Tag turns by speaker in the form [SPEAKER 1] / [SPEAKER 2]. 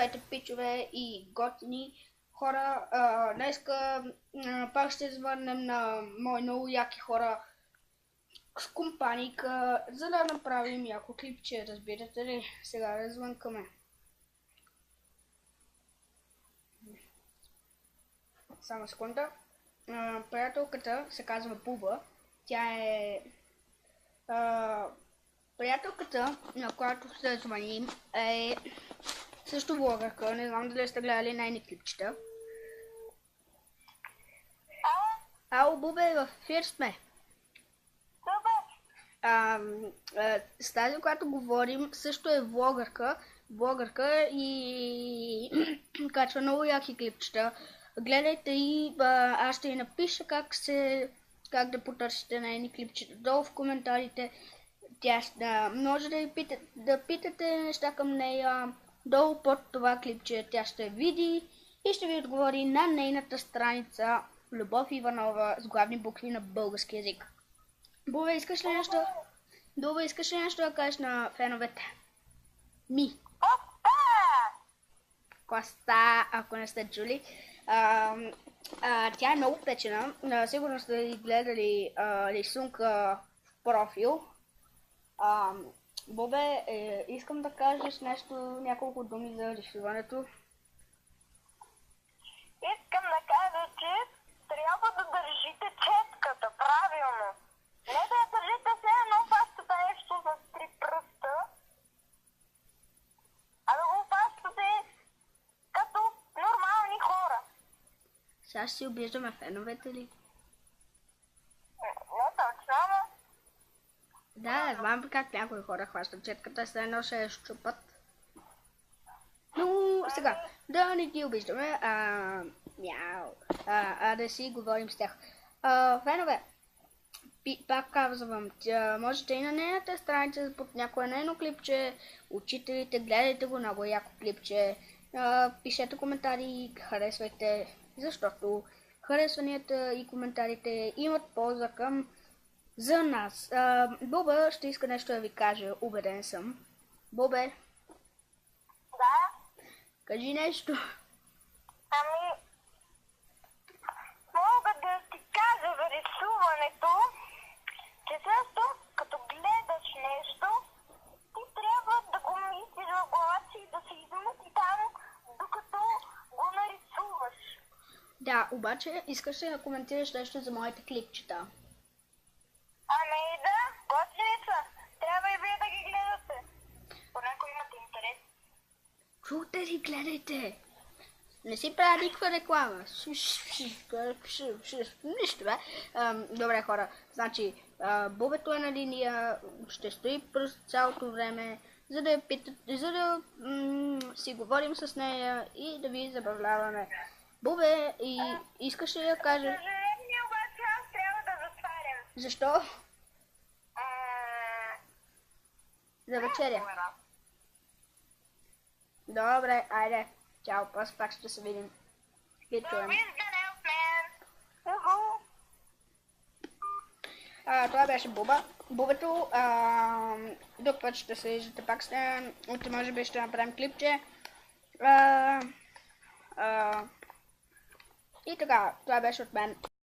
[SPEAKER 1] Здравейте, пичове и готини хора. Днеска пак ще звърнем на мои много яки хора с компанийка, за да направим яко клипче, разбирате ли? Сега развънкаме. Само секунда. Приятелката се казва Буба. Тя е... приятелката, на която ще звъним, е също влогърка. Не знам дали сте гледали нейни клипчета. Ало, Бубе, в ефир сме. С тази, която говорим, също е влогърка и качва много яки клипчета. Гледайте и аз ще ви напиша как да потърсите нейни клипчета долу в коментарите. Може да питате неща към нея долу под това клипче. Тя ще види и ще ви отговори на нейната страница Любов Иванова с главни букви на български език. Бубе, искаш ли нещо? Бубе, искаш ли нещо да кажеш на феновете? Коста, ако не сте чули. Тя е много печена. Сигурно сте гледали рисунка в профил. Бобе, искам да кажеш няколко думи за рисуването.
[SPEAKER 2] Искам да кажа, че трябва да държите четката правилно. Не да я държите все едно пащата нещо с 3 пръста, а да го пащате като нормални хора.
[SPEAKER 1] Сега ще си обиждаме феновете ли?
[SPEAKER 2] Не точно, но...
[SPEAKER 1] Да, знам как някои хора хващат четката, след едно ще я щупат. Но сега, да не ги обиждаме, да си говорим с тях. Фенове, пак казвам, можете и на нейната страница под някое нейно клипче, учителите, гледайте го, много яко клипче, пишете коментари, харесвайте, защото харесванията и коментарите имат полза за нас. Боба ще иска нещо да ви каже, убеден съм. Бобе?
[SPEAKER 2] Да?
[SPEAKER 1] Кажи нещо.
[SPEAKER 2] Мога да ти кажа за рисуването, че също като гледаш нещо, ти трябва да го мислиш в глава си и да се измъти там, докато го нарисуваш.
[SPEAKER 1] Да, обаче искаш ли да коментираш нещо за моите клипчета?
[SPEAKER 2] Да, готвица. Трябва и вие да ги гледате. Понякога имате интерес.
[SPEAKER 1] Чуте ли, гледайте! Не си правя никаква реклама. Нищо, бе. Добре, хора. Значи, Бубето е на линия, ще стои през цялото време, за да си говорим с нея и да ви забавляваме. Бубе, и искаш ли да кажа...
[SPEAKER 2] За съжаление, обаче аз трябва да затварям.
[SPEAKER 1] Защо? За вечеря. Добре, айде. Чао, пак ще се видим. И чуем. Това беше Буба. Бубето, друг път ще се виждате пак с нея. Утре може би ще направим клипче. И така, това беше от мен.